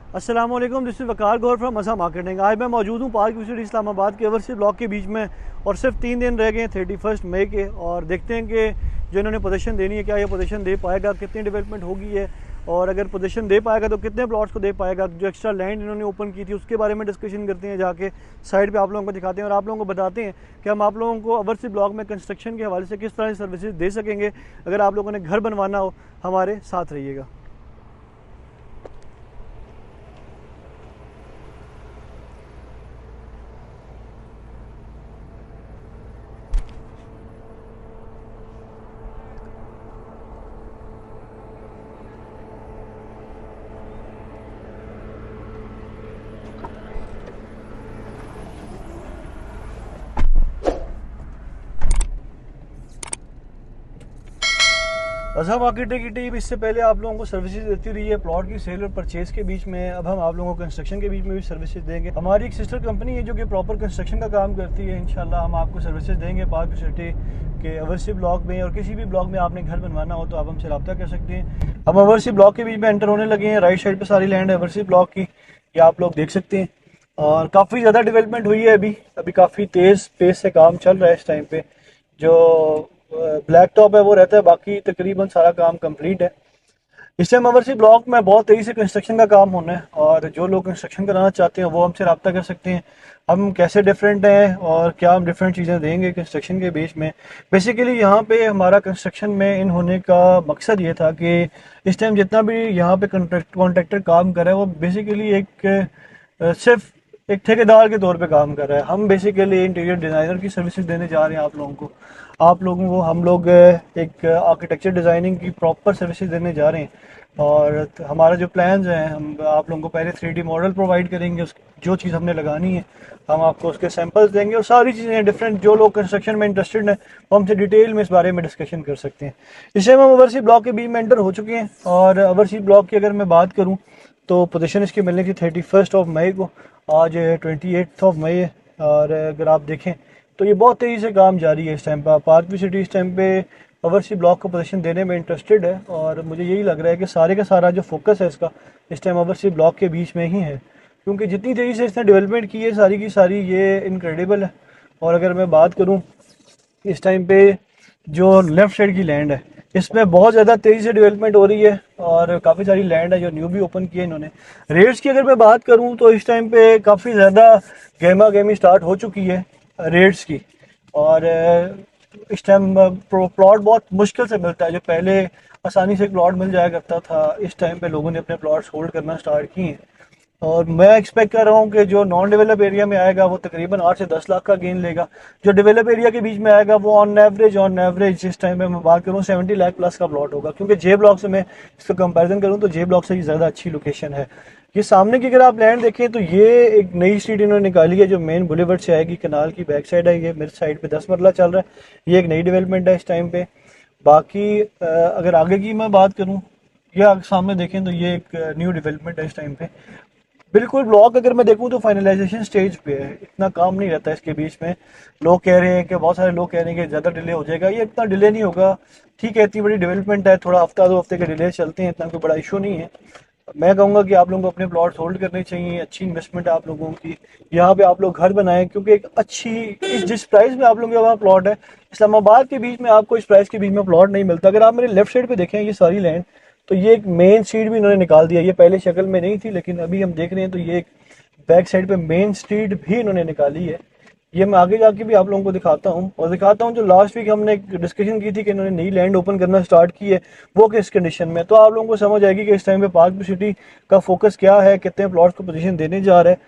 अस्सलाम वालेकुम, this is Waqar Gaur from मज़ा मार्केटिंग। आज मैं मौजूद हूँ पार्क सिटी इस्लामाबाद के ओवरसीज ब्लॉक के बीच में और सिर्फ 3 दिन रह गए हैं 31 मई के। और देखते हैं कि जो इन्होंने पोजीशन देनी है क्या ये पोजीशन दे पाएगा, कितनी डेवलपमेंट होगी है, और अगर पोजीशन दे पाएगा तो कितने प्लॉट्स को दे पाएगा। जो एक्स्ट्रा लैंड इन्होंने ओपन की थी उसके बारे में डिस्कशन करते हैं, जाके साइड पे आप लोगों को दिखाते हैं और आप लोगों को बताते हैं कि हम आप लोगों को ओवरसीज ब्लॉक में कंस्ट्रक्शन के हवाले से किस तरह की सर्विसेज दे सकेंगे। अगर आप लोगों ने घर बनवाना हो हमारे साथ रहिएगा। अज़हर मार्केटिंग की टीम इससे पहले आप लोगों को सर्विसेज देती रही है प्लॉट की सेल और परचेज के बीच में। अब हम आप लोगों को कंस्ट्रक्शन के बीच में भी सर्विसेज देंगे। हमारी एक सिस्टर कंपनी है जो कि प्रॉपर कंस्ट्रक्शन का काम करती है। इंशाल्लाह हम आपको सर्विसेज देंगे पार्क सिटी के ओवरसी ब्लॉक में, और किसी भी ब्लॉक में आपने घर बनवाना हो तो आप हमसे रब्ता कर सकते हैं। हम ओवरसी ब्लॉक के बीच में एंटर होने लगे हैं। राइट साइड पर सारी लैंड है ओवरसी ब्लॉक की, ये आप लोग देख सकते हैं। और काफ़ी ज़्यादा डेवलपमेंट हुई है अभी काफ़ी तेज़ पेस से काम चल रहा है इस टाइम पे। जो ब्लैक टॉप है वो रहता है, बाकी तकरीबन सारा काम कंप्लीट है। इस टाइम ओवरसी ब्लॉक में बहुत तेज़ी से कंस्ट्रक्शन का काम होना है, और जो लोग कंस्ट्रक्शन कराना चाहते हैं वो हमसे रब्ता कर सकते हैं। हम कैसे डिफरेंट हैं और क्या हम डिफरेंट चीज़ें देंगे कंस्ट्रक्शन के बीच में। बेसिकली यहाँ पे हमारा कंस्ट्रक्शन में इन होने का मकसद ये था कि इस टाइम जितना भी यहाँ पे कॉन्ट्रैक्टर काम कर रहा है वो बेसिकली सिर्फ एक ठेकेदार के तौर पे काम कर रहा है। हम बेसिकली इंटीरियर डिज़ाइनर की सर्विसेज देने जा रहे हैं आप लोगों को हम लोग एक आर्किटेक्चर डिज़ाइनिंग की प्रॉपर सर्विसेज देने जा रहे हैं। और हमारा जो प्लान्स हैं, हम आप लोगों को पहले 3D मॉडल प्रोवाइड करेंगे, उस जो चीज़ हमने लगानी है हम आपको उसके सैंपल्स देंगे, और सारी चीज़ें डिफरेंट। जो लोग कंस्ट्रक्शन में इंटरेस्टेड हैं वो हमसे डिटेल में इस बारे में डिस्कशन कर सकते हैं। इस टाइम हम ओवरसी ब्लॉक के बीच में एंटर हो चुके हैं, और ओवरसी ब्लॉक की अगर मैं बात करूँ तो पोजीशन इसकी मिलनी थी 31 मई को। आज 28 मई है, और अगर आप देखें तो ये बहुत तेज़ी से काम जारी है इस टाइम पर। पार्क सिटी इस टाइम पे ओवरसी ब्लॉक को पोजीशन देने में इंटरेस्टेड है, और मुझे यही लग रहा है कि सारे का सारा जो फोकस है इसका इस टाइम ओवरसी ब्लॉक के बीच में ही है, क्योंकि जितनी तेज़ी से इसने डेवलपमेंट की है सारी की सारी ये इनक्रेडिबल है। और अगर मैं बात करूँ इस टाइम पे जो लेफ़्ट साइड की लैंड है इसमें बहुत ज़्यादा तेज़ी से डेवलपमेंट हो रही है, और काफ़ी सारी लैंड है जो न्यू भी ओपन की है इन्होंने। रेट्स की अगर मैं बात करूँ तो इस टाइम पे काफ़ी ज़्यादा गहमा गहमी स्टार्ट हो चुकी है रेट्स की। और इस टाइम प्लॉट बहुत मुश्किल से मिलता है। जो पहले आसानी से प्लॉट मिल जाया करता था, इस टाइम पे लोगों ने अपने प्लॉट्स होल्ड करना स्टार्ट किए हैं। और मैं एक्सपेक्ट कर रहा हूँ कि जो नॉन डेवलप एरिया में आएगा वो तकरीबन 8 से 10 लाख का गेन लेगा। जो डेवलप एरिया के बीच में आएगा वो ऑन एवरेज इस टाइम में मैं बात करूँ 70 लाख प्लस का प्लॉट होगा, क्योंकि जे ब्लॉक से मैं इसका कंपैरिजन करूँ तो जे ब्लॉक से ही ज़्यादा अच्छी लोकेशन है। ये सामने की अगर आप लैंड देखें तो ये एक नई स्ट्रीट इन्होंने निकाली है जो मेन बुलेवर्ड से आएगी, कनाल की बैक साइड है। ये मेरे साइड पे 10 मरला चल रहा है, ये एक नई डेवलपमेंट है इस टाइम पे। बाकी अगर आगे की मैं बात करूँ या सामने देखें तो ये एक न्यू डेवलपमेंट है इस टाइम पे। बिल्कुल ब्लॉक अगर मैं देखूं तो फाइनलाइजेशन स्टेज पे है, इतना काम नहीं रहता इसके बीच में। लोग कह रहे हैं कि बहुत सारे लोग कह रहे हैं कि ज़्यादा डिले हो जाएगा, ये इतना डिले नहीं होगा। ठीक है, इतनी बड़ी डेवलपमेंट है, थोड़ा हफ्ता 2 हफ्ते के डिले चलते हैं, इतना कोई बड़ा इशू नहीं है। मैं कहूँगा कि आप लोगों को अपने प्लॉट होल्ड करने चाहिए। अच्छी इन्वेस्टमेंट है आप लोगों की, यहाँ पे आप लोग घर बनाएं, क्योंकि एक अच्छी जिस प्राइस में आप लोगों के वहाँ प्लॉट है इस्लामाबाद के बीच में आपको इस प्राइस के बीच में प्लॉट नहीं मिलता। अगर आप मेरे लेफ्ट साइड पे देखें ये सारी लैंड, तो ये एक मेन स्ट्रीट भी इन्होंने निकाल दिया। ये पहले शक्ल में नहीं थी लेकिन अभी हम देख रहे हैं तो ये एक बैक साइड पे मेन स्ट्रीट भी इन्होंने निकाली है। ये मैं आगे जाके भी आप लोगों को दिखाता हूँ, और दिखाता हूँ जो लास्ट वीक हमने एक डिस्कशन की थी कि इन्होंने नई लैंड ओपन करना स्टार्ट की है वो किस कंडीशन में, तो आप लोगों को समझ आएगी कि इस टाइम पे पार्क सिटी का फोकस क्या है, कितने प्लॉट्स को पोजीशन देने जा रहा है।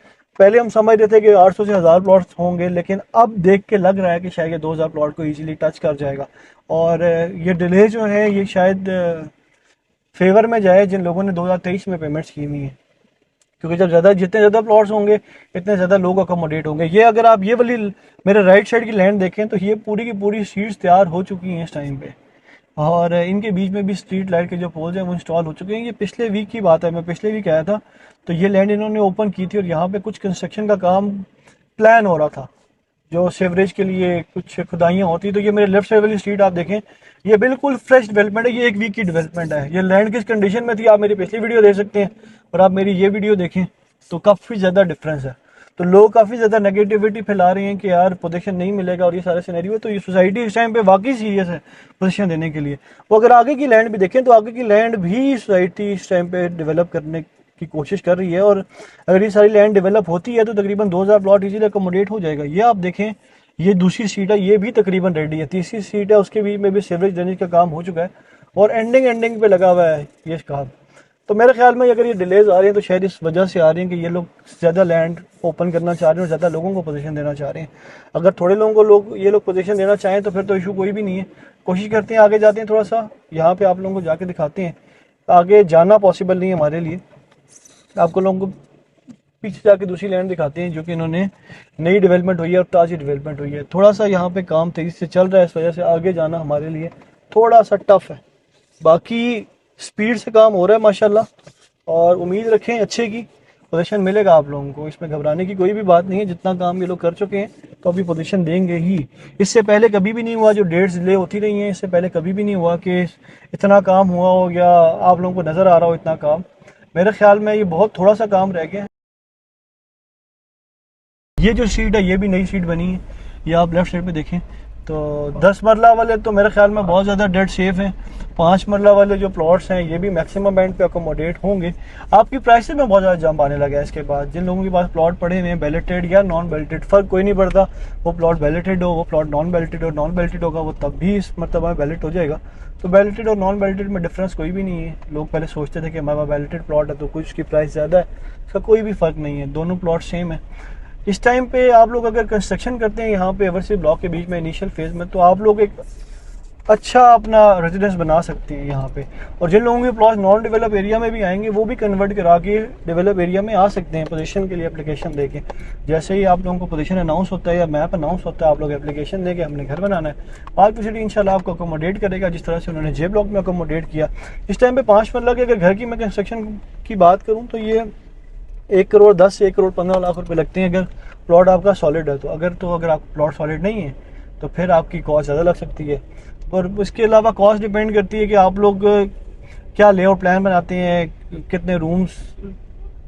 पहले हम समझ रहे थे कि 800 से 1000 प्लॉट्स होंगे, लेकिन अब देख के लग रहा है कि शायद ये 2000 प्लॉट को इजीली टच कर जाएगा। और ये डिले जो है ये शायद फेवर में जाए जिन लोगों ने 2023 में पेमेंट्स की हुई हैं, क्योंकि जब जितने ज़्यादा प्लॉट्स होंगे इतने ज़्यादा लोग अकोमोडेट होंगे। ये अगर आप ये वाली मेरे राइट साइड की लैंड देखें तो ये पूरी की पूरी सीट्स तैयार हो चुकी हैं इस टाइम पे, और इनके बीच में भी स्ट्रीट लाइट के जो पोल्स हैं वो इंस्टॉल हो चुके हैं। ये पिछले वीक की बात है, मैं पिछले वीक आया था तो ये लैंड इन्होंने ओपन की थी, और यहाँ पे कुछ कंस्ट्रक्शन का काम प्लान हो रहा था। जो सेवरेज के लिए कुछ खुदाइयाँ होती है। तो ये मेरे लेफ्ट साइड वाली स्ट्रीट आप देखें, ये बिल्कुल फ्रेश डेवलपमेंट है, ये 1 वीक की डेवलपमेंट है। ये लैंड किस कंडीशन में थी आप मेरी पिछली वीडियो देख सकते हैं और आप मेरी ये वीडियो देखें तो काफ़ी ज़्यादा डिफरेंस है। तो लोग काफ़ी ज़्यादा नेगेटिविटी फैला रहे हैं कि यार पोजीशन नहीं मिलेगा और ये सारे सिनेरियो है। तो ये सोसाइटी इस टाइम पे वाकई सीरियस है पोजीशन देने के लिए। वो अगर आगे की लैंड भी देखें तो आगे की लैंड भी सोसाइटी इस टाइम पे डेवलप करने की कोशिश कर रही है। और अगर ये सारी लैंड डेवलप होती है तो तकरीबन 2000 प्लॉट इजीली अकोमोडेट हो जाएगा। ये आप देखें, ये दूसरी सीट है, ये भी तकरीबन रेडी है। तीसरी सीट है, उसके बीच में भी सीवरेज ड्रेनेज का काम हो चुका है और एंडिंग पे लगा हुआ है ये काम। तो मेरे ख्याल में अगर ये डिलेज आ रही हैं तो शायद इस वजह से आ रही हैं कि ये लोग ज़्यादा लैंड ओपन करना चाह रहे हैं और ज़्यादा लोगों को पोजीशन देना चाह रहे हैं। अगर थोड़े लोगों को ये लोग पोजीशन देना चाहें तो फिर तो इशू कोई भी नहीं है। कोशिश करते हैं, आगे जाते हैं, थोड़ा सा यहाँ पे आप लोगों को जाके दिखाते हैं। आगे जाना पॉसिबल नहीं है हमारे लिए, आपको लोगों को पीछे जाके दूसरी लैंड दिखाते हैं जो कि इन्होंने नई डेवलपमेंट हुई है और ताज़ी डेवलपमेंट हुई है। थोड़ा सा यहाँ पे काम तेज़ी से चल रहा है, इस वजह से आगे जाना हमारे लिए थोड़ा सा टफ है। बाकी स्पीड से काम हो रहा है माशाल्लाह, और उम्मीद रखें अच्छे की पोजीशन मिलेगा आप लोगों को। इसमें घबराने की कोई भी बात नहीं है, जितना काम ये लोग कर चुके हैं तो अभी पोजीशन देंगे ही। इससे पहले कभी भी नहीं हुआ, जो डेट्स डिले होती रही हैं इससे पहले कभी भी नहीं हुआ कि इतना काम हुआ हो या आप लोगों को नज़र आ रहा हो इतना काम। मेरे ख्याल में ये बहुत थोड़ा सा काम रह गया है। ये जो सीट है ये भी नई सीट बनी है, ये आप लेफ्ट साइड पे देखें तो 10 मरला वाले तो मेरे ख्याल में बहुत ज़्यादा डेड सेफ हैं। 5 मरला वाले जो प्लॉट्स हैं ये भी मैक्सिमम एंड पे अकोमोडेट होंगे। आपकी प्राइसेस में बहुत ज़्यादा जंप आने लगा है इसके बाद। जिन लोगों के पास प्लॉट पड़े हुए हैं बैलेटेड या नॉन बैलेटेड, फ़र्क कोई नहीं पड़ता, वो प्लॉट बैलेटेड हो, वो प्लॉट नॉन बैलेटेड हो। नॉन बैलेटेड होगा वो तब भी इस मरतबा बैलेट हो जाएगा। तो बैलेटेड और नॉन बैलेटेड में डिफरेंस कोई भी नहीं है। लोग पहले सोचते थे कि हमारे पास बैलेटेड प्लॉट है तो कुछ की प्राइस ज़्यादा है, इसका कोई भी फ़र्क नहीं है, दोनों प्लॉट सेम है। इस टाइम पे आप लोग अगर कंस्ट्रक्शन करते हैं यहाँ पे एवरसी ब्लॉक के बीच में इनिशियल फेज़ में, तो आप लोग एक अच्छा अपना रेजिडेंस बना सकते हैं यहाँ पे। और जिन लोगों के प्लॉट नॉन डेवलप एरिया में भी आएंगे वो भी कन्वर्ट करा के डेवलप एरिया में आ सकते हैं पोजीशन के लिए एप्लीकेशन देके। जैसे ही आप लोगों को पोजीशन अनाउंस होता है या मैप अनाउंस होता है, आप लोग एप्लीकेशन देके हमने घर बनाना है, पार्क सिटी इंशाल्लाह आपको अकोमोडेट करेगा जिस तरह से उन्होंने जे ब्लॉक में अकोमोडेट किया। इस टाइम पे 5 मरला के अगर घर की मैं कंस्ट्रक्शन की बात करूँ तो ये 1 करोड़ 10 से 1 करोड़ 15 लाख रुपए लगते हैं अगर प्लॉट आपका सॉलिड है। तो अगर आप प्लॉट सॉलिड नहीं है तो फिर आपकी कॉस्ट ज़्यादा लग सकती है। और उसके अलावा कॉस्ट डिपेंड करती है कि आप लोग क्या लेआउट प्लान बनाते हैं, कितने रूम्स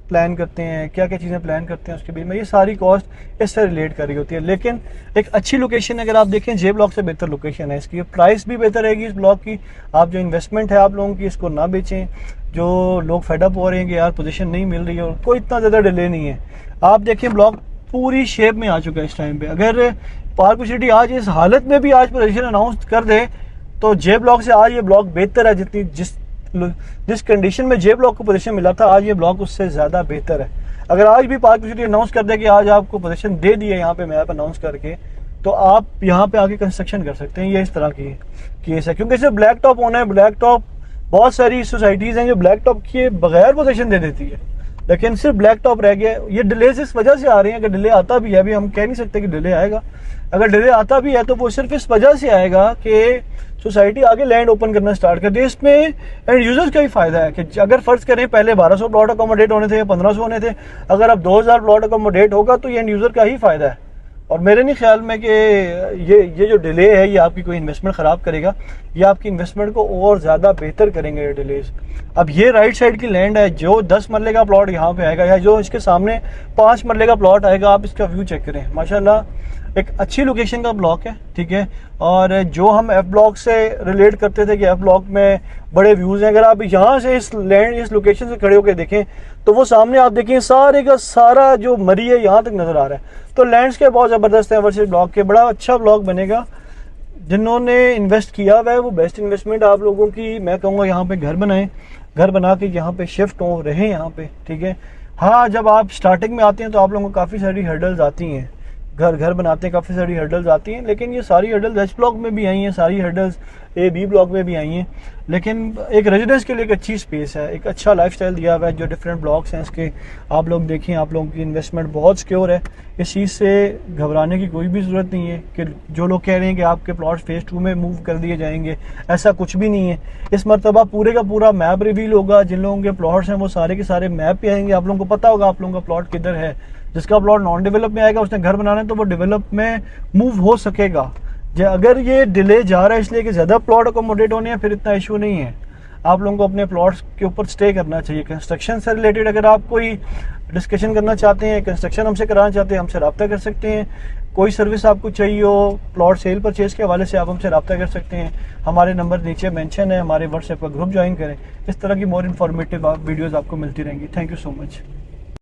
प्लान करते हैं, क्या क्या चीज़ें प्लान करते हैं, उसके बीच में ये सारी कॉस्ट इससे रिलेट कर रही होती है। लेकिन एक अच्छी लोकेशन अगर आप देखें, जे ब्लॉक से बेहतर लोकेशन है इसकी, प्राइस भी बेहतर रहेगी इस ब्लॉक की। आप जो इन्वेस्टमेंट है आप लोगों की, इसको ना बेचें। जो लोग फेडअप हो रहे हैं कि यार पोजीशन नहीं मिल रही है और कोई इतना ज़्यादा डिले नहीं है, आप देखें ब्लॉक पूरी शेप में आ चुका है इस टाइम पे। अगर पार्क सिटी आज इस हालत में भी आज पोजीशन अनाउंस कर दे तो जे ब्लॉक से आज ये ब्लॉक बेहतर है। जिस कंडीशन में जे ब्लॉक को पोजीशन मिला था आज ये ब्लॉक उससे ज़्यादा बेहतर है। अगर आज भी पार्क सिटी अनाउंस कर दे कि आज आपको पोजीशन दे दी है यहाँ पे मैप अनाउंस करके, तो आप यहाँ पे आके कंस्ट्रक्शन कर सकते हैं। ये इस तरह की केस है, क्योंकि सिर्फ ब्लैक टॉप होना है। ब्लैक टॉप बहुत सारी सोसाइटीज़ हैं जो ब्लैक टॉप के बगैर पोजीशन दे देती है, लेकिन सिर्फ ब्लैक टॉप रह गया। ये डिलेज इस वजह से आ रही हैं। अगर डिले आता भी है, अभी हम कह नहीं सकते कि डिले आएगा, अगर डिले आता भी है तो वो सिर्फ इस वजह से आएगा कि सोसाइटी आगे लैंड ओपन करना स्टार्ट कर दे। इसमें एंड यूजर्स का भी फायदा है कि अगर फर्ज करें पहले 1200 प्लॉट अकोमोडेट होने थे या 1500 होने थे, अगर अब 2000 प्लॉट अकोमोडेट होगा तो ये एंड यूजर का ही फायदा है। और मेरे नहीं ख्याल में कि ये जो डिले है ये आपकी कोई इन्वेस्टमेंट ख़राब करेगा, ये आपकी इन्वेस्टमेंट को और ज़्यादा बेहतर करेंगे ये डिलेज। अब ये राइट साइड की लैंड है, जो 10 मरले का प्लॉट यहाँ पे आएगा या जो इसके सामने 5 मरले का प्लॉट आएगा, आप इसका व्यू चेक करें, माशाल्लाह एक अच्छी लोकेशन का ब्लॉक है, ठीक है। और जो हम एफ ब्लॉक से रिलेट करते थे कि एफ ब्लॉक में बड़े व्यूज़ हैं, अगर आप यहाँ से इस लोकेशन से खड़े होकर देखें तो वो सामने आप देखें सारे का सारा जो मरी है यहाँ तक नज़र आ रहा है। तो लैंडस्केप बहुत ज़बरदस्त है वर्सेस ब्लॉक के, बड़ा अच्छा ब्लॉक बनेगा। जिन्होंने इन्वेस्ट किया हुआ है वो बेस्ट इन्वेस्टमेंट आप लोगों की मैं कहूँगा यहाँ पे घर बनाएं, घर बना के यहाँ पे शिफ्ट हो रहें यहाँ पे, ठीक है। हाँ, जब आप स्टार्टिंग में आते हैं तो आप लोगों को काफ़ी सारी हर्डल्स आती हैं, घर बनाते हैं काफ़ी सारी हर्डल्स आती हैं, लेकिन ये सारी हर्डल्स एच ब्लॉक में भी आई हैं, सारी हर्डल्स A-B ब्लॉक में भी आई हैं, लेकिन एक रेजिडेंस के लिए एक अच्छी स्पेस है, एक अच्छा लाइफस्टाइल दिया हुआ है। जो डिफरेंट ब्लॉक्स हैं इसके आप लोग देखें, आप लोगों की इन्वेस्टमेंट बहुत सिक्योर है। इस चीज़ से घबराने की कोई भी ज़रूरत नहीं है कि जो लोग कह रहे हैं कि आपके प्लॉट फेज़ 2 में मूव कर दिए जाएंगे, ऐसा कुछ भी नहीं है। इस मरतबा पूरे का पूरा मैप रिवील होगा। जिन लोगों के प्लॉट्स हैं वो सारे के सारे मैप पे आएंगे, आप लोगों को पता होगा आप लोगों का प्लॉट किधर है। जिसका प्लॉट नॉन डेवलप में आएगा उसने घर बनाना है तो वो डेवलप में मूव हो सकेगा। अगर ये डिले जा रहा है इसलिए कि ज़्यादा प्लॉट अकोमोडेट होने हैं, फिर इतना इशू नहीं है। आप लोगों को अपने प्लॉट्स के ऊपर स्टे करना चाहिए। कंस्ट्रक्शन से रिलेटेड अगर आप कोई डिस्कशन करना चाहते हैं, कंस्ट्रक्शन हमसे कराना चाहते हैं, हमसे रब्ता कर सकते हैं। कोई सर्विस आपको चाहिए हो प्लॉट सेल परचेज के हवाले से, आप हमसे रब्ता कर सकते हैं। हमारे नंबर नीचे मेंशन है, हमारे व्हाट्सएप का ग्रुप ज्वाइन करें। इस तरह की मोर इन्फॉर्मेटिव वीडियोज़ आपको मिलती रहेंगी। Thank you so much.